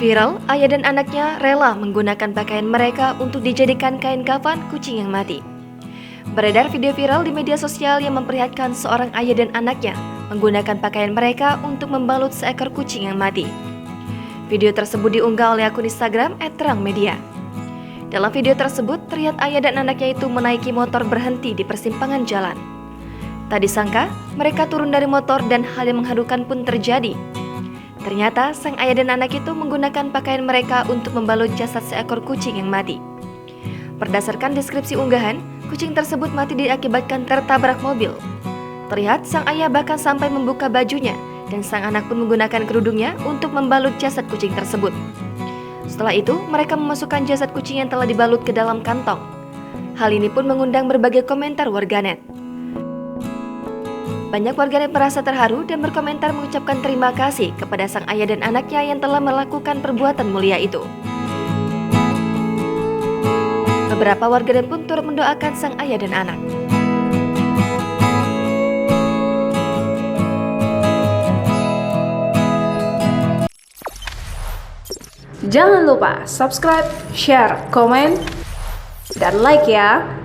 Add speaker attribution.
Speaker 1: Viral, ayah dan anaknya rela menggunakan pakaian mereka untuk dijadikan kain kafan kucing yang mati. Beredar video viral di media sosial yang memperlihatkan seorang ayah dan anaknya menggunakan pakaian mereka untuk membalut seekor kucing yang mati. Video tersebut diunggah oleh akun Instagram @terangmedia. Dalam video tersebut, terlihat ayah dan anaknya itu menaiki motor berhenti di persimpangan jalan. Tak disangka, mereka turun dari motor dan hal yang mengharukan pun terjadi. Ternyata sang ayah dan anak itu menggunakan pakaian mereka untuk membalut jasad seekor kucing yang mati. Berdasarkan deskripsi unggahan, kucing tersebut mati diakibatkan tertabrak mobil. Terlihat sang ayah bahkan sampai membuka bajunya dan sang anak pun menggunakan kerudungnya untuk membalut jasad kucing tersebut. Setelah itu, mereka memasukkan jasad kucing yang telah dibalut ke dalam kantong. Hal ini pun mengundang berbagai komentar warganet. Banyak warganet merasa terharu dan berkomentar mengucapkan terima kasih kepada sang ayah dan anaknya yang telah melakukan perbuatan mulia itu. Beberapa warganet pun turut mendoakan sang ayah dan anak.
Speaker 2: Jangan lupa subscribe, share, komen, dan like ya!